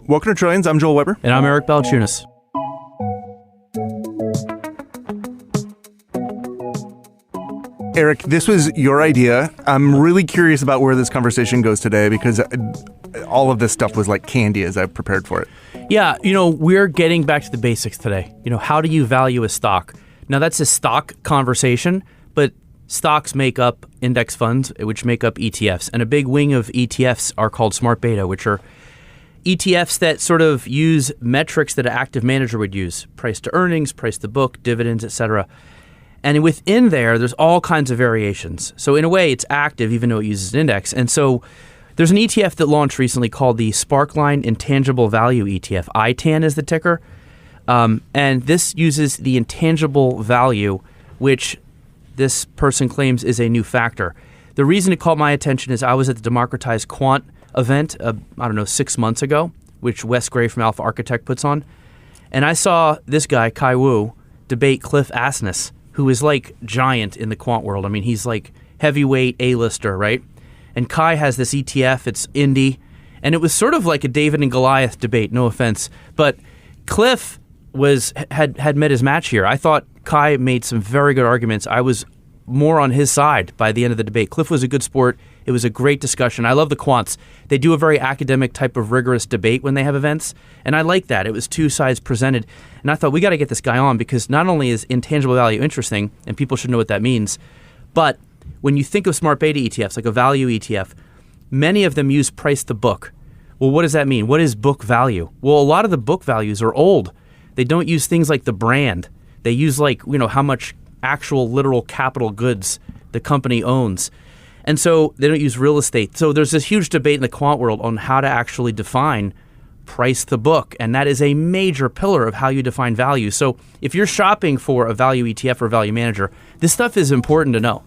Welcome to Trillions. I'm Joel Weber. And I'm Eric Balchunas. Eric, this was your idea. I'm really curious about where this conversation goes today because all of this stuff was like candy as I prepared for it. Yeah, we're getting back to the basics today. How do you value a stock? Now, that's a stock conversation, but stocks make up index funds, which make up ETFs. And a big wing of ETFs are called smart beta, which are ETFs that sort of use metrics that an active manager would use: price to earnings, price to book, dividends, etc. And within there's all kinds of variations. So in a way, it's active, even though it uses an index. And so there's an ETF that launched recently called the Sparkline Intangible Value ETF. ITAN is the ticker. And this uses the intangible value, which this person claims is a new factor. The reason it caught my attention is I was at the Democratized Quant event, 6 months ago, which Wes Gray from Alpha Architect puts on. And I saw this guy, Kai Wu, debate Cliff Asness, who is like giant in the quant world. I mean, he's like heavyweight A-lister, right? And Kai has this ETF, it's indie, and it was sort of like a David and Goliath debate, no offense. But Cliff had met his match here. I thought Kai made some very good arguments. I was more on his side by the end of the debate. Cliff was a good sport. It was a great discussion. I love the quants. They do a very academic type of rigorous debate when they have events, and I like that. It was two sides presented, and I thought we got to get this guy on because not only is intangible value interesting, and people should know what that means, but when you think of smart beta ETFs, like a value ETF, many of them use price to book. Well, what does that mean? What is book value? Well, a lot of the book values are old. They don't use things like the brand. They use how much actual literal capital goods the company owns. And so they don't use real estate. So there's this huge debate in the quant world on how to actually define price to book. And that is a major pillar of how you define value. So if you're shopping for a value ETF or a value manager, this stuff is important to know.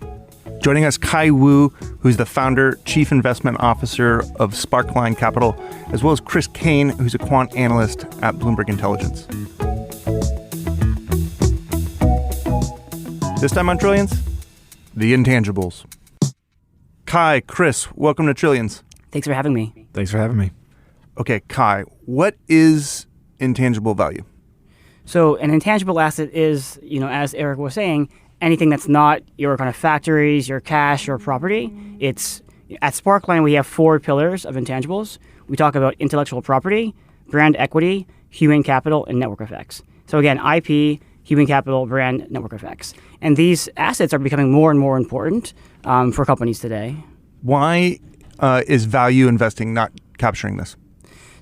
Joining us, Kai Wu, who's the founder, chief investment officer of Sparkline Capital, as well as Chis Cain, who's a quant analyst at Bloomberg Intelligence. This time on Trillions, the intangibles. Kai, Chris, welcome to Trillions. Thanks for having me. Thanks for having me. Okay, Kai, what is intangible value? So an intangible asset is, as Eric was saying, anything that's not your kind of factories, your cash, your property. It's at Sparkline, we have 4 pillars of intangibles. We talk about intellectual property, brand equity, human capital, and network effects. So again, IP, human capital, brand, network effects. And these assets are becoming more and more important for companies today. Why is value investing not capturing this?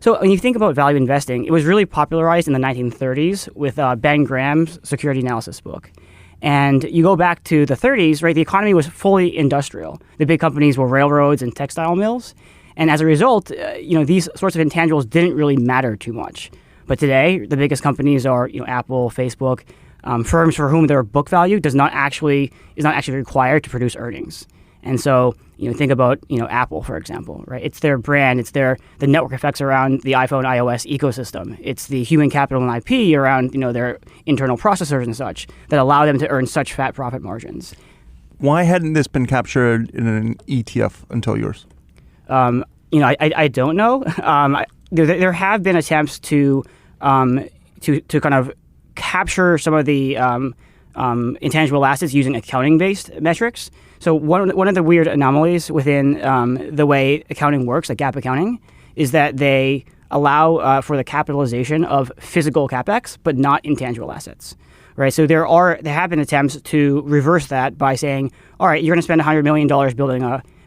So when you think about value investing, it was really popularized in the 1930s with Ben Graham's security analysis book. And you go back to the 30s, right? The economy was fully industrial. The big companies were railroads and textile mills. And as a result, these sorts of intangibles didn't really matter too much. But today, the biggest companies are, Apple, Facebook, firms for whom their book value is not actually required to produce earnings. And so, think about, Apple, for example, right? It's their brand, it's the network effects around the iPhone, iOS ecosystem. It's the human capital and IP around, their internal processors and such that allow them to earn such fat profit margins. Why hadn't this been captured in an ETF until yours? I don't know. There have been attempts to kind of capture some of the intangible assets using accounting-based metrics. So one of the weird anomalies within the way accounting works, like GAAP accounting, is that they allow for the capitalization of physical capex, but not intangible assets. Right. So there have been attempts to reverse that by saying, all right, you're going to spend $100 million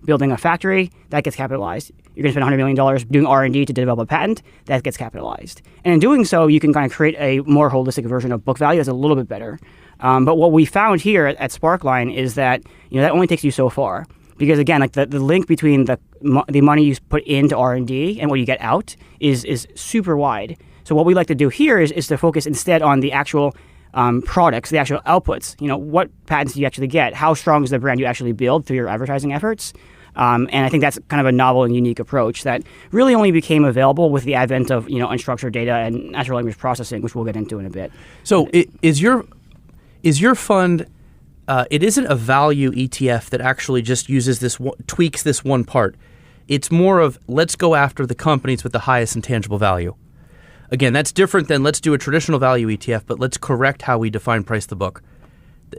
building a factory, that gets capitalized. You're going to spend $100 million doing R&D to develop a patent, that gets capitalized. And in doing so, you can kind of create a more holistic version of book value that's a little bit better. But what we found here at Sparkline is that that only takes you so far. Because again, like the link between the money you put into R&D and what you get out is super wide. So what we like to do here is to focus instead on the actual products, the actual outputs. What patents do you actually get? How strong is the brand you actually build through your advertising efforts? And I think that's kind of a novel and unique approach that really only became available with the advent of unstructured data and natural language processing, which we'll get into in a bit. So is your fund? It isn't a value ETF that actually just uses tweaks this one part. It's more of let's go after the companies with the highest intangible value. again, that's different than let's do a traditional value ETF, but let's correct how we define price to book.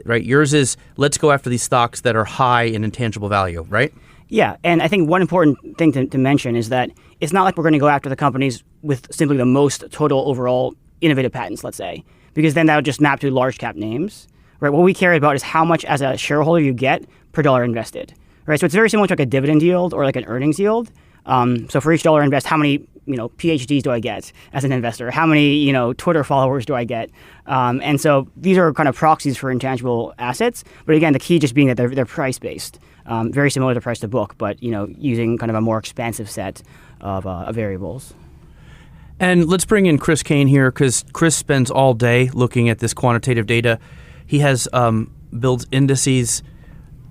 Right? Yours is let's go after these stocks that are high in intangible value, right? Yeah, and I think one important thing to mention is that it's not like we're going to go after the companies with simply the most total overall innovative patents, let's say, because then that would just map to large cap names, right? What we care about is how much as a shareholder you get per dollar invested, right? So it's very similar to like a dividend yield or like an earnings yield. So for each dollar invest, how many PhDs do I get as an investor? How many Twitter followers do I get? And so these are kind of proxies for intangible assets. But again, the key just being that they're price based, very similar to price to book, but using kind of a more expansive set of variables. And let's bring in Chis Cain here, because Chris spends all day looking at this quantitative data. He has built indices.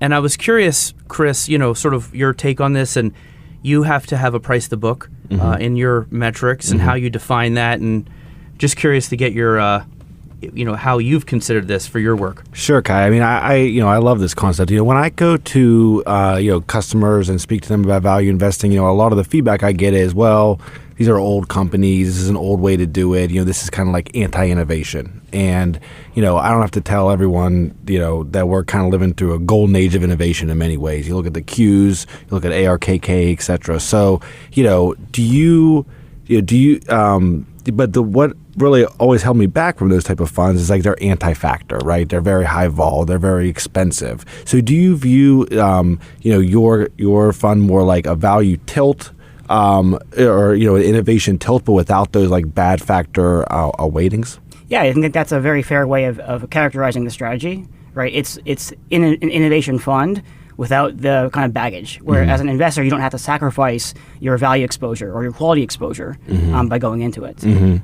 And I was curious, Chris, sort of your take on this. And you have to have a price to book in your metrics and how you define that. And just curious to get your, how you've considered this for your work. Sure, Kai. I mean, I love this concept. When I go to customers and speak to them about value investing, a lot of the feedback I get is, well, these are old companies. This is an old way to do it. This is kind of like anti-innovation. And, I don't have to tell everyone, that we're kind of living through a golden age of innovation in many ways. You look at the Qs, you look at ARKK, et cetera. So, what really always held me back from those type of funds is like they're anti-factor, right? They're very high vol, they're very expensive. So do you view, your fund more like a value tilt, or an innovation tilt, but without those like bad factor weightings? Yeah, I think that's a very fair way of characterizing the strategy, right? It's in an innovation fund without the kind of baggage, where as an investor, you don't have to sacrifice your value exposure or your quality exposure by going into it.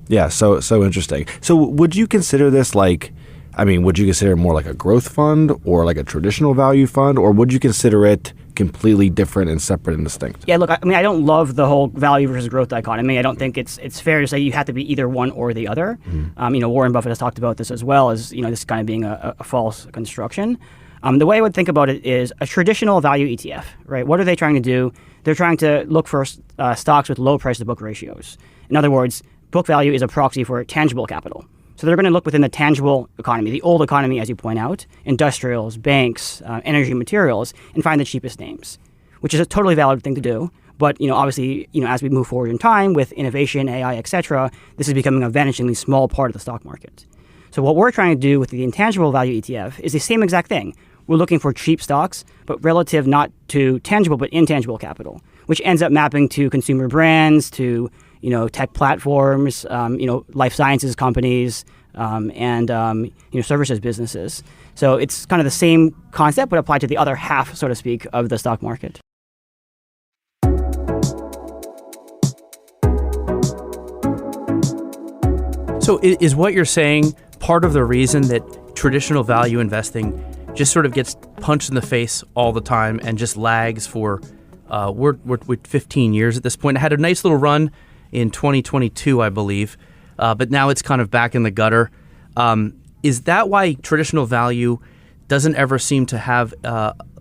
Yeah, so interesting. So would you consider this would you consider it more like a growth fund or like a traditional value fund, or would you consider it completely different and separate and distinct? Yeah, look, I don't love the whole value versus growth dichotomy. I don't think it's fair to say you have to be either one or the other. Warren Buffett has talked about this as well as, this kind of being a false construction. The way I would think about it is a traditional value ETF, right? What are they trying to do? They're trying to look for stocks with low price to book ratios. In other words, book value is a proxy for tangible capital. So they're going to look within the tangible economy, the old economy, as you point out, industrials, banks, energy materials, and find the cheapest names, which is a totally valid thing to do. But, obviously, as we move forward in time with innovation, AI, et cetera, this is becoming a vanishingly small part of the stock market. So what we're trying to do with the intangible value ETF is the same exact thing. We're looking for cheap stocks, but relative not to tangible, but intangible capital, which ends up mapping to consumer brands, to tech platforms, life sciences companies, and services businesses. So it's kind of the same concept, but applied to the other half, so to speak, of the stock market. So is what you're saying part of the reason that traditional value investing just sort of gets punched in the face all the time and just lags for we're 15 years at this point? It had a nice little run in 2022, I believe, but now it's kind of back in the gutter. Is that why traditional value doesn't ever seem to have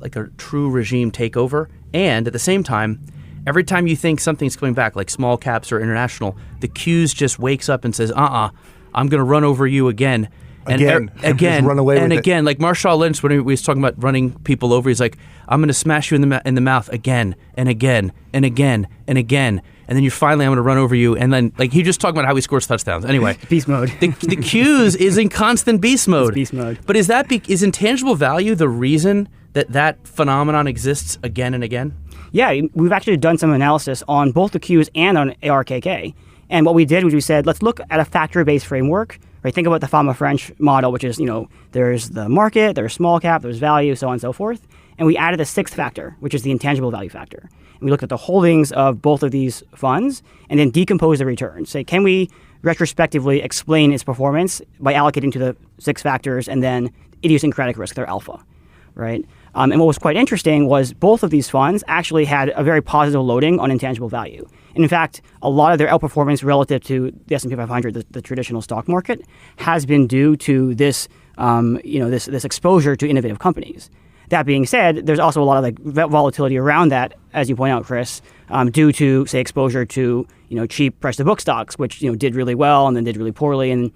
like a true regime takeover? And at the same time, every time you think something's coming back, like small caps or international, the Qs just wakes up and says, I'm going to run over you again. And just run away and with again, like Marshall Lynch, when he was talking about running people over, he's like, I'm going to smash you in the mouth again and again and again and again. And then I'm going to run over you. And then, he just talking about how he scores touchdowns. Anyway. Beast mode. The Qs is in constant beast mode. It's beast mode. But is intangible value the reason that phenomenon exists again and again? Yeah, we've actually done some analysis on both the Qs and on ARKK. And what we did was we said, let's look at a factor-based framework. Right? Think about the Fama-French model, which is, there's the market, there's small cap, there's value, so on and so forth. And we added a sixth factor, which is the intangible value factor. And we looked at the holdings of both of these funds and then decompose the returns. Say, can we retrospectively explain its performance by allocating to the six factors and then idiosyncratic risk, their alpha, right? And what was quite interesting was both of these funds actually had a very positive loading on intangible value. And in fact, a lot of their outperformance relative to the S&P 500, the traditional stock market, has been due to this, this exposure to innovative companies. That being said, there's also a lot of like volatility around that, as you point out, Chris, due to, say, exposure to cheap price to book stocks, which did really well and then did really poorly, and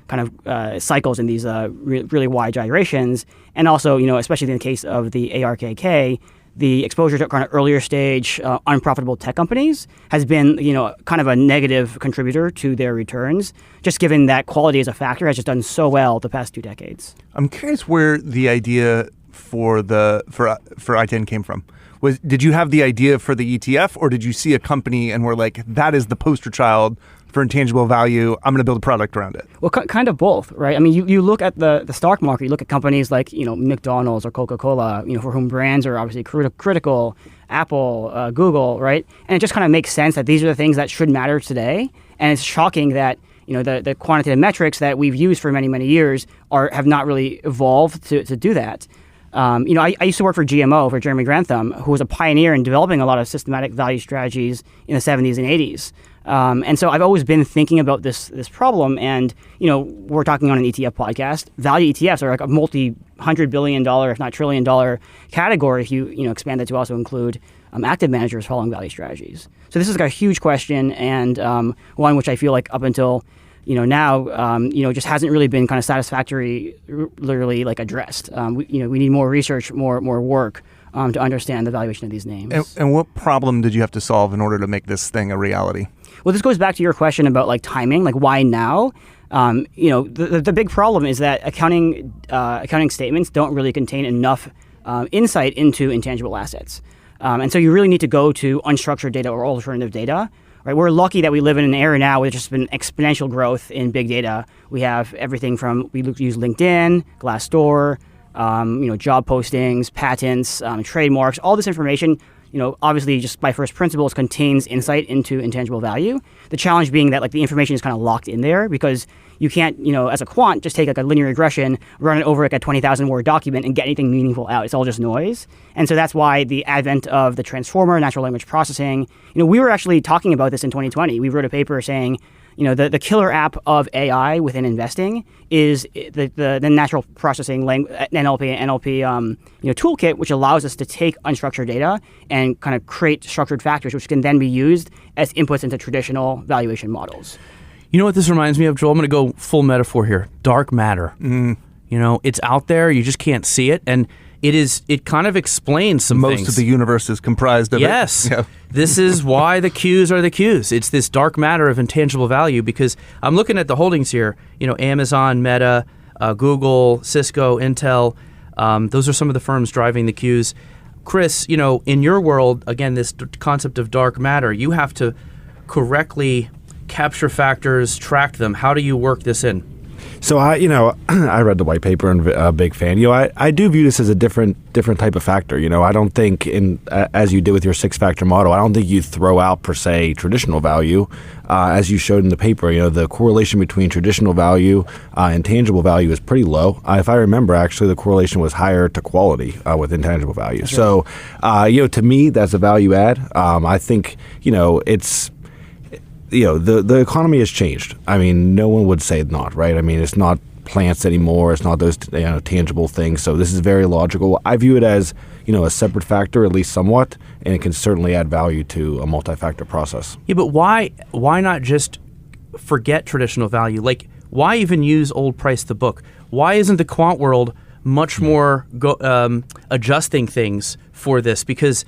kind of cycles in these really wide gyrations. And also, especially in the case of the ARKK, the exposure to kind of earlier stage unprofitable tech companies has been, kind of a negative contributor to their returns, just given that quality as a factor has just done so well the past 2 decades. I'm curious where the idea for ITAN came from. Did you have the idea for the ETF, or did you see a company and were like, that is the poster child for intangible value, I'm going to build a product around it? Well, kind of both, right? I mean, you look at the stock market, you look at companies like, McDonald's or Coca-Cola, for whom brands are obviously critical, Apple, Google, right? And it just kind of makes sense that these are the things that should matter today. And it's shocking that, the quantitative metrics that we've used for many, many years have not really evolved to do that. I used to work for GMO, for Jeremy Grantham, who was a pioneer in developing a lot of systematic value strategies in the 70s and 80s. And so I've always been thinking about this problem. And, we're talking on an ETF podcast. Value ETFs are like a multi-$100 billion, if not $1 trillion category if you expand that to also include active managers following value strategies. So this is like a huge question, and one which I feel like up until now, just hasn't really been kind of satisfactorily like addressed. We need more research, more work to understand the valuation of these names. And what problem did you have to solve in order to make this thing a reality? Well, this goes back to your question about like timing, like why now? The big problem is that accounting statements don't really contain enough insight into intangible assets. And so you really need to go to unstructured data or alternative data. Right, we're lucky that we live in an era now where there's just been exponential growth in big data. We have everything from, we use LinkedIn, Glassdoor, job postings, patents, trademarks, all this information, obviously just by first principles contains insight into intangible value. The challenge being that like the information is kind of locked in there because you can't, as a quant, just take like a linear regression, run it over like a 20,000 word document and get anything meaningful out. It's all just noise. And so that's why the advent of the transformer, natural language processing, we were actually talking about this in 2020. We wrote a paper saying, the killer app of AI within investing is the natural processing NLP toolkit, which allows us to take unstructured data and kind of create structured factors, which can then be used as inputs into traditional valuation models. You know what this reminds me of, Joel? I'm going to go full metaphor here. Dark matter. It's out there. You just can't see it. And it kind of explains some things. Most of the universe is comprised of it. Yes. Yeah. This is why the Qs are the Qs. It's this dark matter of intangible value because I'm looking at the holdings here. Amazon, Meta, Google, Cisco, Intel. Those are some of the firms driving the Qs. Chris, in your world, again, this concept of dark matter, you have to correctly capture factors, track them. How do you work this in? So I read the white paper and a big fan. I do view this as a different type of factor. I don't think as you did with your 6-factor model, I don't think you throw out per se traditional value, as you showed in the paper. The correlation between traditional value and tangible value is pretty low. If I remember, actually, the correlation was higher to quality with intangible value. That's so, to me, that's a value add. I think it's. The economy has changed. I mean, no one would say not, right? I mean, it's not plants anymore. It's not those tangible things. So this is very logical. I view it as a separate factor, at least somewhat, and it can certainly add value to a multi-factor process. Yeah, but why not just forget traditional value? Like, why even use old price to book? Why isn't the quant world much more adjusting things for this? Because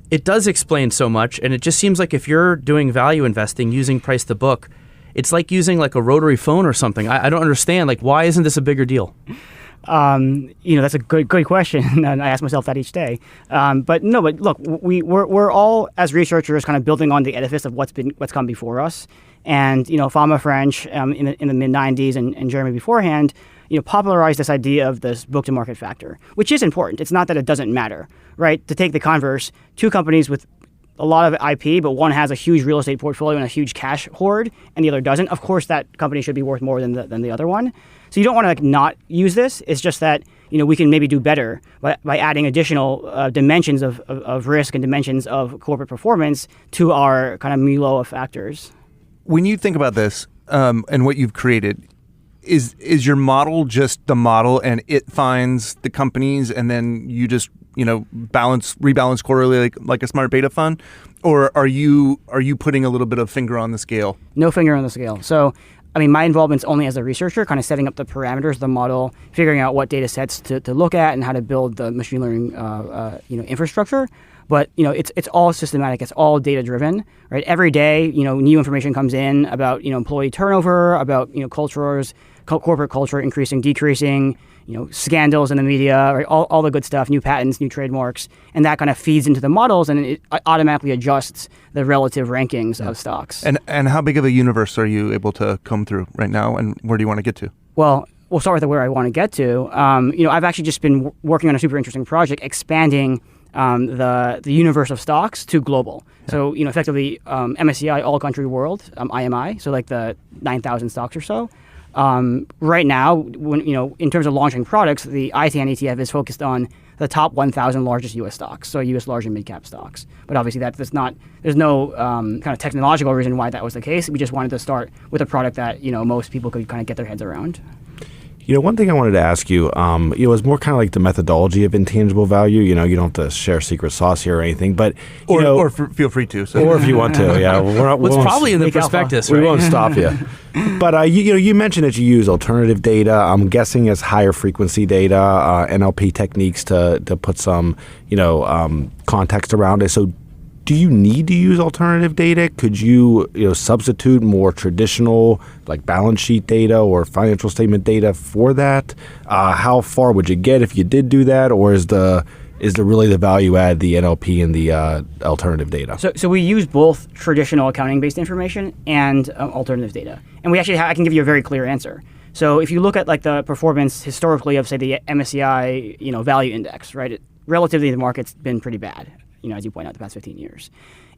it does explain so much, and it just seems like if you're doing value investing using price to book, it's like using like a rotary phone or something. I don't understand. Like, why isn't this a bigger deal? That's a good question, and I ask myself that each day. But look, we're all as researchers kind of building on the edifice of what's come before us. And Fama French in the mid '90s and Jeremy beforehand, popularized this idea of this book to market factor, which is important. It's not that it doesn't matter, right? To take the converse, 2 companies with a lot of IP, but one has a huge real estate portfolio and a huge cash hoard, and the other doesn't. Of course, that company should be worth more than the other one. So you don't want to not use this. It's just that we can maybe do better by adding additional dimensions of risk and dimensions of corporate performance to our kind of MULO of factors. When you think about this and what you've created, is your model just the model and it finds the companies and then you just rebalance quarterly like a smart beta fund, or are you putting a little bit of finger on the scale? No finger on the scale. So, I mean, my involvement's only as a researcher, kind of setting up the parameters of the model, figuring out what data sets to look at and how to build the machine learning infrastructure. But it's all systematic. It's all data driven, right? Every day, new information comes in about employee turnover, about cultures, corporate culture increasing, decreasing, scandals in the media, right? All the good stuff, new patents, new trademarks, and that kind of feeds into the models, and it automatically adjusts the relative rankings of stocks. And how big of a universe are you able to comb through right now, and where do you want to get to? Well, we'll start with where I want to get to. I've actually just been working on a super interesting project, expanding the universe of stocks to global. Yeah. So, effectively, MSCI All Country World, IMI, so like the 9,000 stocks or so. Right now, when in terms of launching products, the ITAN ETF is focused on the top 1,000 largest U.S. stocks, so U.S. large and mid-cap stocks. But obviously, there's no kind of technological reason why that was the case. We just wanted to start with a product that most people could kind of get their heads around. One thing I wanted to ask you, is more kind of like the methodology of intangible value. You don't have to share secret sauce here or anything, but or feel free to. So. Or if you want to, yeah. What's probably in the prospectus, right? We won't stop you. But you mentioned that you use alternative data. I'm guessing it's higher frequency data, NLP techniques to put some context around it. So, do you need to use alternative data? Could you substitute more traditional like balance sheet data or financial statement data for that? How far would you get if you did do that, or is the really the value add the NLP and the alternative data? So we use both traditional accounting based information and alternative data, and we actually I can give you a very clear answer. So if you look at like the performance historically of say the MSCI value index, right? Relatively the market's been pretty bad. As you point out, the past 15 years.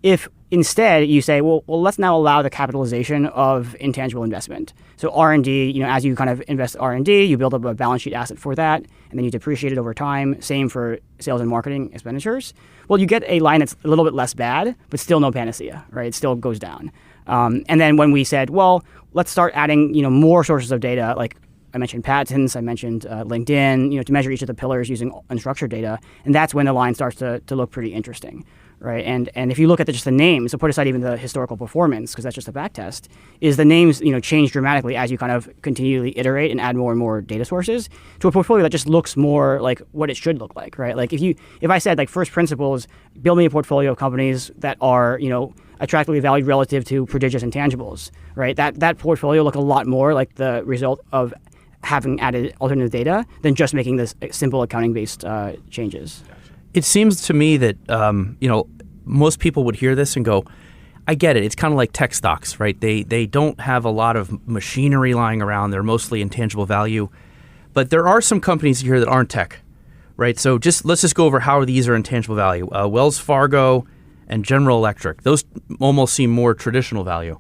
If instead you say, well, let's now allow the capitalization of intangible investment. So R&D, as you kind of invest R&D, you build up a balance sheet asset for that, and then you depreciate it over time. Same for sales and marketing expenditures. Well, you get a line that's a little bit less bad, but still no panacea, right? It still goes down. And then when we said, well, let's start adding, more sources of data, like I mentioned patents, I mentioned LinkedIn, to measure each of the pillars using unstructured data, and that's when the line starts to look pretty interesting, right? And if you look at just the names, so put aside even the historical performance, because that's just a back test, is the names change dramatically as you kind of continually iterate and add more and more data sources to a portfolio that just looks more like what it should look like, right? Like if I said like first principles, build me a portfolio of companies that are attractively valued relative to prodigious intangibles, right? That portfolio look a lot more like the result of having added alternative data than just making this simple accounting-based changes. It seems to me that most people would hear this and go, I get it. It's kind of like tech stocks, right? They don't have a lot of machinery lying around. They're mostly intangible value. But there are some companies here that aren't tech, right? So let's just go over how these are intangible value. Wells Fargo and General Electric. Those almost seem more traditional value.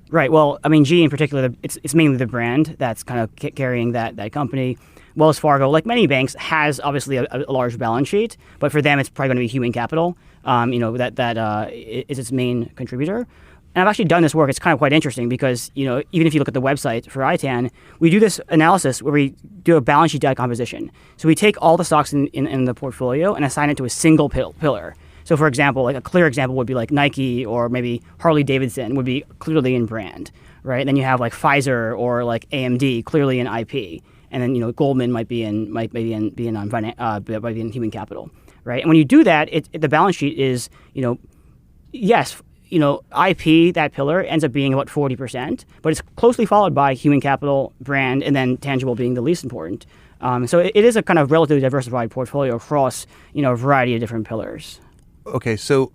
Right. Well, I mean, GE in particular, it's mainly the brand that's kind of carrying that company. Wells Fargo, like many banks, has obviously a large balance sheet, but for them, it's probably going to be human capital. That is its main contributor. And I've actually done this work. It's kind of quite interesting because even if you look at the website for ITAN, we do this analysis where we do a balance sheet data composition. So we take all the stocks in the portfolio and assign it to a single pillar. So, for example, like a clear example would be like Nike or maybe Harley Davidson would be clearly in brand, right? Then you have like Pfizer or like AMD clearly in IP, and then Goldman might be in human capital, right? And when you do that, the balance sheet is yes, IP, that pillar ends up being about 40%, but it's closely followed by human capital, brand, and then tangible being the least important. So it is a kind of relatively diversified portfolio across a variety of different pillars. Okay, so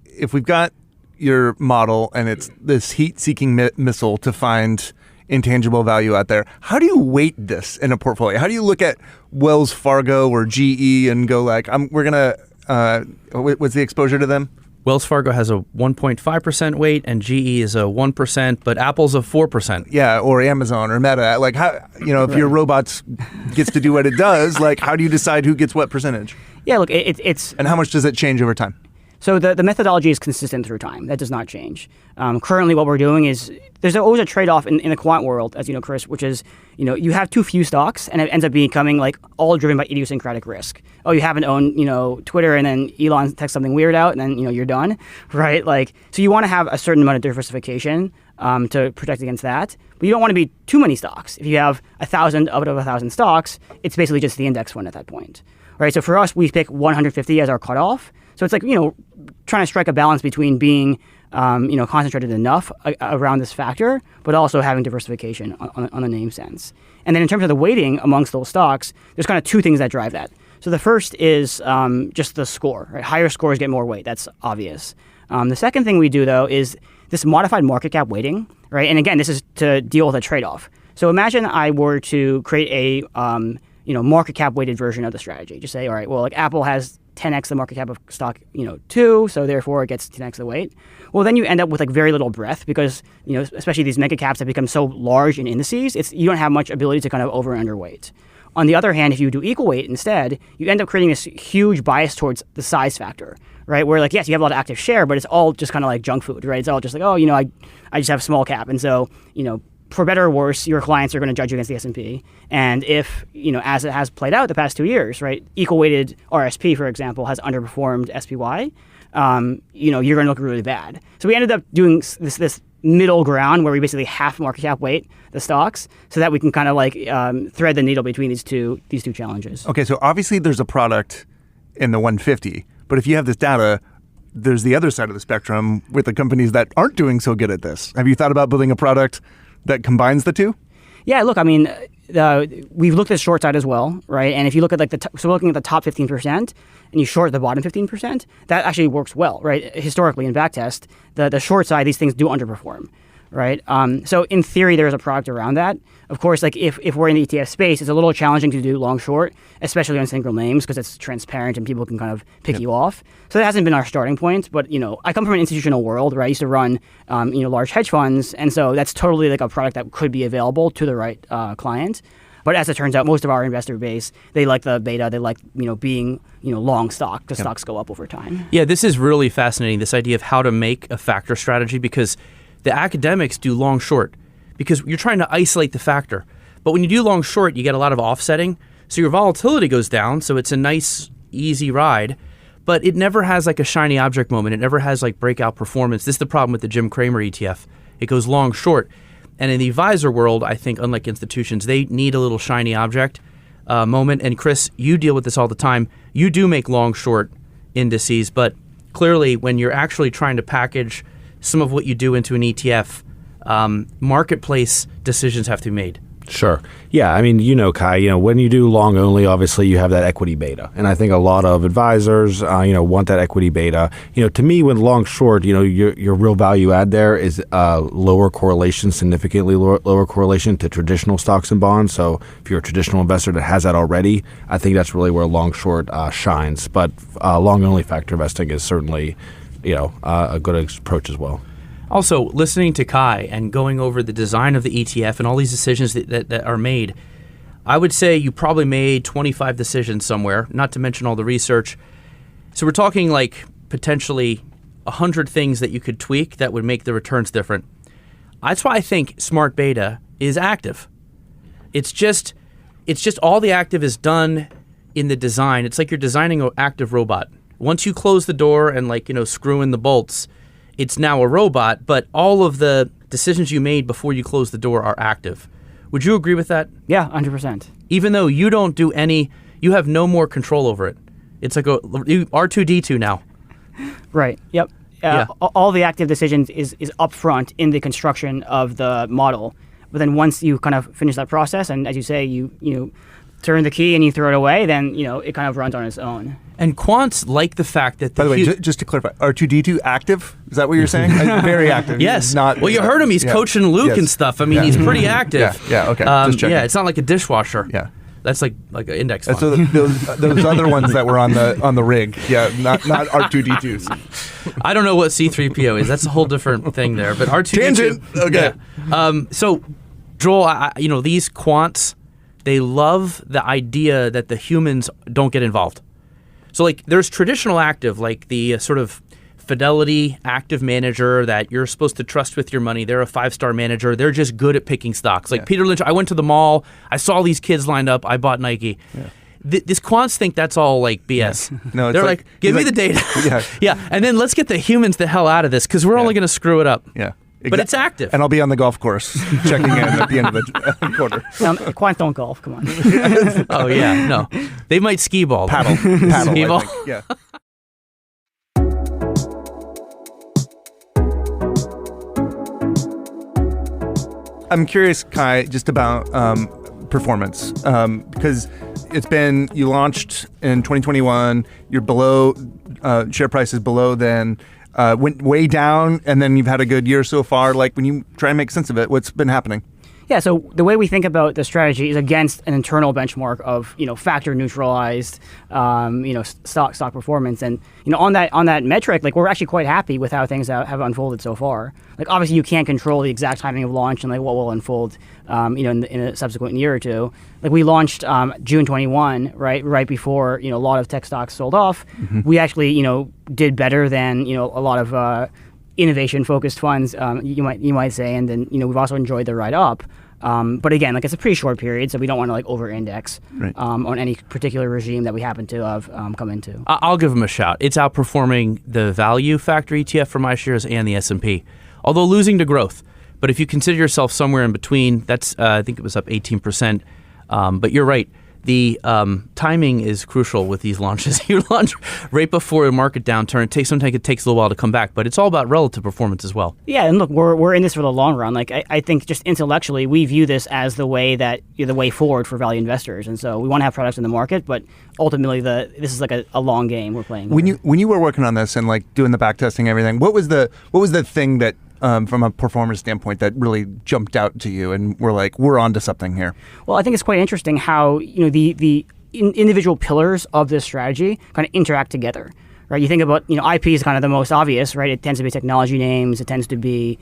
if we've got your model and it's this heat-seeking missile to find intangible value out there, how do you weight this in a portfolio? How do you look at Wells Fargo or GE and go like, we're gonna, what's the exposure to them? Wells Fargo has a 1.5% weight and GE is a 1%, but Apple's a 4%. Yeah, or Amazon or Meta. Like, how, if your robot gets to do what it does, like, how do you decide who gets what percentage? Yeah, look, it's... And how much does it change over time? So the methodology is consistent through time. That does not change. Currently, what we're doing is there's always a trade-off in the quant world, as you know, Chris, which is you have too few stocks, and it ends up becoming like all driven by idiosyncratic risk. Oh, you haven't owned Twitter, and then Elon texts something weird out, and then you're done, right? Like, so you want to have a certain amount of diversification to protect against that, but you don't want to be too many stocks. If you have 1,000 out of 1,000 stocks, it's basically just the index fund at that point, right? So for us, we pick 150 as our cutoff. So it's like, trying to strike a balance between being, concentrated enough around this factor, but also having diversification on the name sense. And then in terms of the weighting amongst those stocks, there's kind of two things that drive that. So the first is just the score, right? Higher scores get more weight. That's obvious. The second thing we do, though, is this modified market cap weighting, right? And again, this is to deal with a trade-off. So imagine I were to create a, market cap weighted version of the strategy. Just say, all right, well, like Apple has 10x the market cap of stock, 2, so therefore it gets 10x the weight. Well, then you end up with like very little breadth because, especially these mega caps have become so large in indices, you don't have much ability to kind of over and underweight. On the other hand, if you do equal weight instead, you end up creating this huge bias towards the size factor, right? Where like, yes, you have a lot of active share, but it's all just kind of like junk food, right? It's all just like, oh, I just have small cap. And so, for better or worse, your clients are going to judge you against the S&P. And if, as it has played out the past 2 years, right, equal-weighted RSP, for example, has underperformed SPY, you're going to look really bad. So we ended up doing this middle ground where we basically half market cap weight the stocks so that we can kind of like thread the needle between these two challenges. Okay, so obviously there's a product in the 150, but if you have this data, there's the other side of the spectrum with the companies that aren't doing so good at this. Have you thought about building a product that combines the two? Yeah, look, I mean, we've looked at short side as well, right? And if you look at so we're looking at the top 15% and you short the bottom 15%, that actually works well, right? Historically in backtest, the short side, these things do underperform, right? So in theory, there's a product around that. Of course, like if we're in the ETF space, it's a little challenging to do long short, especially on single names because it's transparent and people can kind of pick you off. So that hasn't been our starting point. But I come from an institutional world where I used to run large hedge funds, and so that's totally like a product that could be available to the right client. But as it turns out, most of our investor base, they like the beta, they like being long stock because stocks go up over time. Yeah, this is really fascinating. This idea of how to make a factor strategy because the academics do long short because you're trying to isolate the factor. But when you do long short, you get a lot of offsetting. So your volatility goes down. So it's a nice, easy ride. But it never has like a shiny object moment. It never has like breakout performance. This is the problem with the Jim Cramer ETF. It goes long short. And in the advisor world, I think, unlike institutions, they need a little shiny object moment. And Chris, you deal with this all the time. You do make long short indices. But clearly, when you're actually trying to package some of what you do into an ETF, marketplace decisions have to be made. Sure. Yeah. I mean, Kai, when you do long only, obviously you have that equity beta. And I think a lot of advisors, want that equity beta. To me, with long short, your real value add there is lower correlation, significantly lower correlation to traditional stocks and bonds. So if you're a traditional investor that has that already, I think that's really where long short shines. But long only factor investing is certainly, a good approach as well. Also, listening to Kai and going over the design of the ETF and all these decisions that are made, I would say you probably made 25 decisions somewhere, not to mention all the research. So we're talking like potentially 100 things that you could tweak that would make the returns different. That's why I think smart beta is active. It's just all the active is done in the design. It's like you're designing an active robot. Once you close the door and screw in the bolts, it's now a robot, but all of the decisions you made before you close the door are active. Would you agree with that? Yeah, 100%. Even though you don't do you have no more control over it. It's like R2-D2 now. Right, yep. All the active decisions is upfront in the construction of the model. But then once you kind of finish that process, and as you say, you turn the key and you throw it away, then it kind of runs on its own. And quants like the fact that... By the way, just to clarify, R2-D2 active? Is that what you're saying? Very active. Yes. Not, well, you heard him. He's coaching Luke and stuff. I mean, he's pretty active. Yeah, okay. Just checking. Yeah, it's not like a dishwasher. Yeah. That's like an index fund. So those other ones that were on the rig. Yeah, not R2-D2s. I don't know what C-3PO is. That's a whole different thing there. But R2-D2... Tangent! Okay. Yeah. So, Joel, these quants, they love the idea that the humans don't get involved. So like there's traditional active, like the sort of Fidelity active manager that you're supposed to trust with your money. They're a 5-star manager. They're just good at picking stocks. Like Peter Lynch, I went to the mall. I saw these kids lined up. I bought Nike. Yeah. This quants think that's all like BS. Yeah. No, they're like, give me the data. Yeah. And then let's get the humans the hell out of this because we're only going to screw it up. Yeah. But it's active. And I'll be on the golf course checking in at the end of the quarter. Quants don't golf. Come on. Oh, yeah. No. They might skee ball. Paddle. Skee ball. I think. Yeah. I'm curious, Kai, just about performance because you launched in 2021. You're below share price is below then. Went way down, and then you've had a good year so far. Like when you try and make sense of it, what's been happening? Yeah, so the way we think about the strategy is against an internal benchmark of factor neutralized stock performance, and on that metric, like we're actually quite happy with how things have unfolded so far. Like obviously you can't control the exact timing of launch and like what will unfold in a subsequent year or two. Like we launched June 21, right before a lot of tech stocks sold off. Mm-hmm. We actually did better than a lot of innovation-focused funds, you might say, and then we've also enjoyed the ride up. But again, like it's a pretty short period, so we don't want to like over-index on any particular regime that we happen to have come into. I'll give them a shout. It's outperforming the value factor ETF for my shares and the S&P, although losing to growth. But if you consider yourself somewhere in between, that's I think it was up 18%. But you're right. The timing is crucial with these launches. You launch right before a market downturn. Sometimes it takes a little while to come back, but it's all about relative performance as well. Yeah, and look, we're in this for the long run. Like I think just intellectually, we view this as the way forward for value investors, and so we want to have products in the market, but ultimately this is like a long game we're playing. When you were working on this and like doing the back testing and everything, what was the thing that from a performance standpoint that really jumped out to you and we're onto something here? Well, I think it's quite interesting how the individual pillars of this strategy kind of interact together. Right, you think about IP is kind of the most obvious, right? It tends to be technology names, it tends to be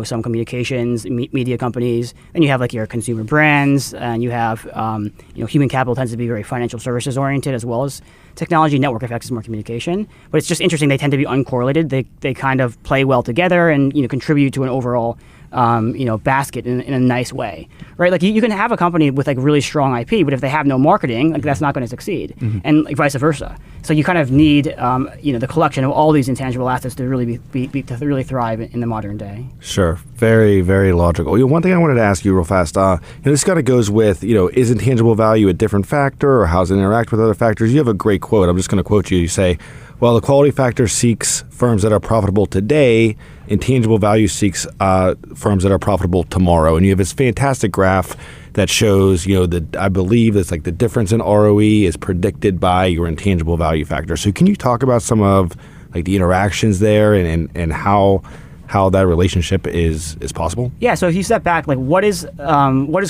some communications, media companies. Then you have like your consumer brands, and you have human capital tends to be very financial services oriented as well as technology. Network effects is more communication, but it's just interesting. They tend to be uncorrelated. They kind of play well together and contribute to an overall basket in a nice way, right? Like you can have a company with like really strong IP, but if they have no marketing, like that's not going to succeed, and like vice versa. So you kind of need the collection of all these intangible assets to really to really thrive in the modern day. Sure, very very logical. One thing I wanted to ask you real fast, this kind of goes with is intangible value a different factor, or how does it interact with other factors? You have a great quote. I'm just going to quote you. You say, "Well, the quality factor seeks firms that are profitable today. Intangible value seeks firms that are profitable tomorrow." And you have this fantastic graph that shows, I believe it's like the difference in ROE is predicted by your intangible value factor. So can you talk about some of like the interactions there and how that relationship is possible? Yeah. So if you step back, like what is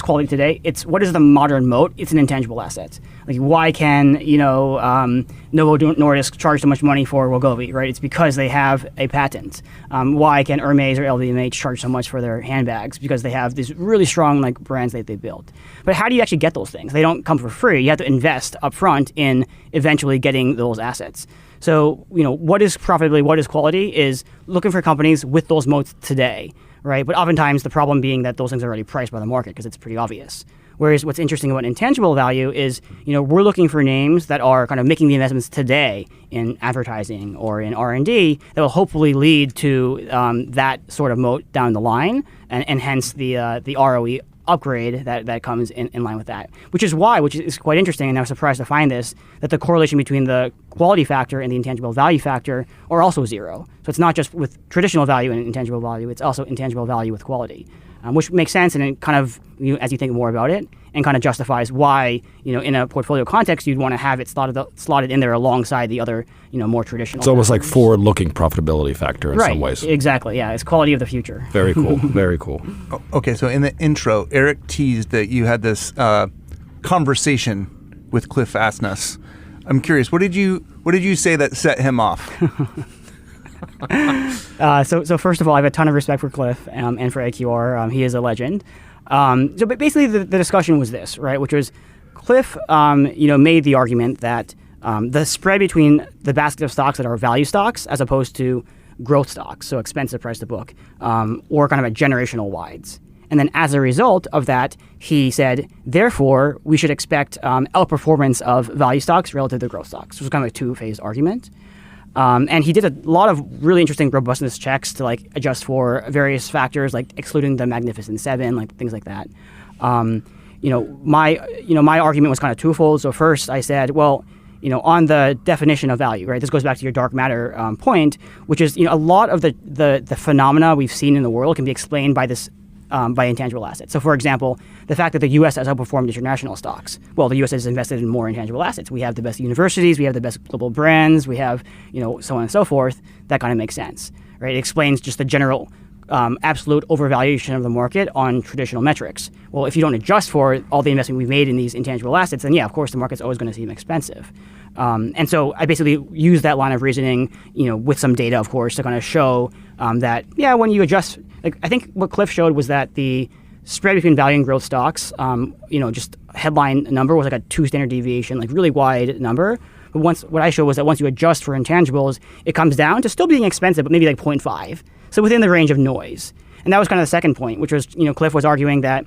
quality today? It's what is the modern moat? It's an intangible asset. Like why can Novo Nordisk charge so much money for Wegovy? Right? It's because they have a patent. Why can Hermes or LVMH charge so much for their handbags? Because they have these really strong like brands that they built. But how do you actually get those things? They don't come for free. You have to invest upfront in eventually getting those assets. So, what is profitability, what is quality is looking for companies with those moats today, right? But oftentimes the problem being that those things are already priced by the market because it's pretty obvious. Whereas what's interesting about intangible value is, we're looking for names that are kind of making the investments today in advertising or in R&D that will hopefully lead to that sort of moat down the line, and hence the ROE upgrade that comes in line with that. Which is quite interesting, and I was surprised to find this, that the correlation between the quality factor and the intangible value factor are also zero. So it's not just with traditional value and intangible value, it's also intangible value with quality. Which makes sense, and it kind of, as you think more about it, and kind of justifies why, in a portfolio context, you'd want to have it slotted in there alongside the other, more traditional. It's almost like forward-looking profitability factor in some ways. Exactly, yeah. It's quality of the future. Very cool, very cool. Okay, so in the intro, Eric teased that you had this conversation with Cliff Asness. I'm curious, what did you say that set him off? So first of all, I have a ton of respect for Cliff and for AQR. He is a legend. But basically the discussion was this, right? Which was Cliff, made the argument that the spread between the basket of stocks that are value stocks as opposed to growth stocks, so expensive price to book, or kind of a generational wides. And then as a result of that, he said, therefore, we should expect outperformance of value stocks relative to growth stocks. So it was kind of a two-phase argument. And he did a lot of really interesting robustness checks to like adjust for various factors, like excluding the Magnificent Seven, like things like that. My argument was kind of twofold. So first, I said, well, on the definition of value, right? This goes back to your dark matter point, which is, a lot of the phenomena we've seen in the world can be explained by this. By intangible assets. So, for example, the fact that the U.S. has outperformed international stocks. Well, the U.S. has invested in more intangible assets. We have the best universities. We have the best global brands. We have, so on and so forth. That kind of makes sense, right? It explains just the general absolute overvaluation of the market on traditional metrics. Well, if you don't adjust for all the investment we've made in these intangible assets, then yeah, of course, the market's always going to seem expensive. And so I basically used that line of reasoning, with some data, of course, to kind of show that, yeah, when you adjust, like I think what Cliff showed was that the spread between value and growth stocks, just headline number was like a 2 standard deviation, like really wide number. But what I showed was that once you adjust for intangibles, it comes down to still being expensive, but maybe like 0.5. So within the range of noise. And that was kind of the second point, which was, Cliff was arguing that,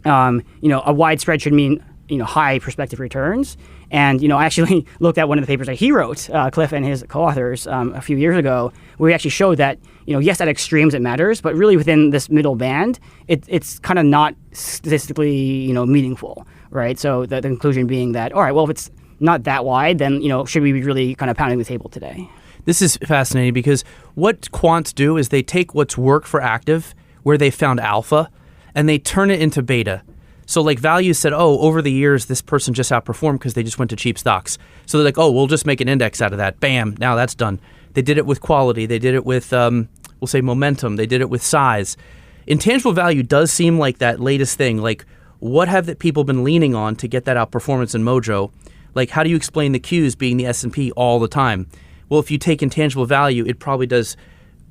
a wide spread should mean, high prospective returns. And, I actually looked at one of the papers that he wrote, Cliff and his co-authors, a few years ago, where he actually showed that, yes, at extremes it matters, but really within this middle band, it's kind of not statistically, meaningful, right? So the conclusion being that, all right, well, if it's not that wide, then, should we be really kind of pounding the table today? This is fascinating because what quants do is they take what's worked for active, where they found alpha, and they turn it into beta. So like value said, over the years, this person just outperformed because they just went to cheap stocks. So they're like, we'll just make an index out of that. Bam, now that's done. They did it with quality. They did it with, we'll say momentum. They did it with size. Intangible value does seem like that latest thing. Like what have the people been leaning on to get that outperformance in mojo? Like how do you explain the Qs being the S&P all the time? Well, if you take intangible value, it probably does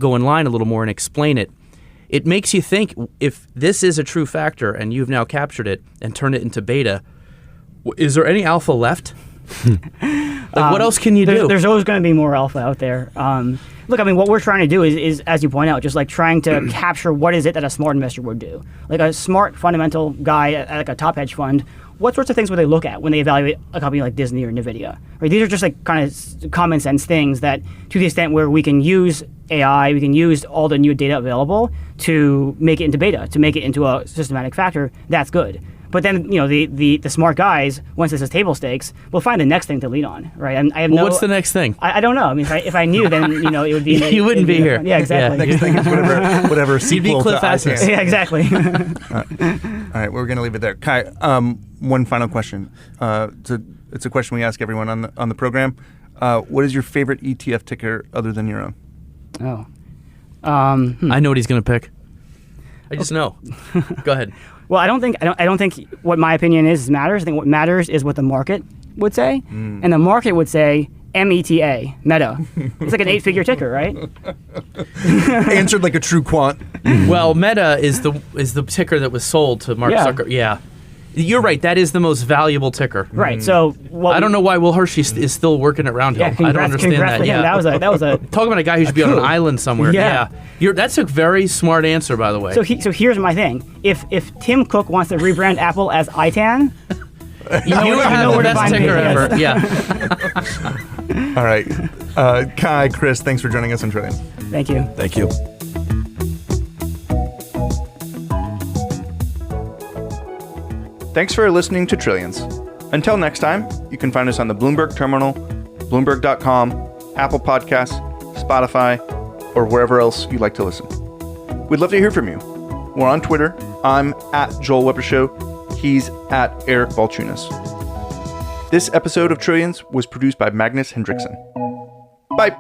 go in line a little more and explain it. It makes you think if this is a true factor and you've now captured it and turned it into beta, is there any alpha left? What else can you do? There's always going to be more alpha out there. Look, I mean, what we're trying to do is, as you point out, just like trying to capture what is it that a smart investor would do. Like a smart fundamental guy at like a top hedge fund, what sorts of things would they look at when they evaluate a company like Disney or NVIDIA? Right? These are just like kind of common sense things that to the extent where we can use AI, we can use all the new data available to make it into beta, to make it into a systematic factor, that's good. But then, the smart guys, once this is table stakes, will find the next thing to lean on, right? And I have what's the next thing? I don't know. I mean, if I knew, then, it would be... You wouldn't be here. Yeah, exactly. Next thing is whatever sequel to ITAN. Yeah, exactly. All right, we're going to leave it there. Kai, one final question. It's a question we ask everyone on the program. What is your favorite ETF ticker other than your own? I know what he's going to pick. I just know. Go ahead. Well, I don't think what my opinion is matters. I think what matters is what the market would say, and the market would say META, Meta. It's like an 8-figure ticker, right? Answered like a true quant. Well, Meta is the ticker that was sold to Mark Zuckerberg. Yeah. You're right. That is the most valuable ticker. Right. So I don't know why Will Hershey is still working at Round Hill. I don't understand that. Yeah. That was a talking about a guy who should be on an island somewhere. Yeah. That's a very smart answer, by the way. So here's my thing. If Tim Cook wants to rebrand Apple as ITAN, you know where to find ticker ever. Yeah. All right. Kai, Chris, thanks for joining us on Trillions. Thank you. Thank you. Thanks for listening to Trillions. Until next time, you can find us on the Bloomberg Terminal, Bloomberg.com, Apple Podcasts, Spotify, or wherever else you like to listen. We'd love to hear from you. We're on Twitter. I'm at Joel Weber Show. He's at Eric Balchunas. This episode of Trillions was produced by Magnus Hendrickson. Bye.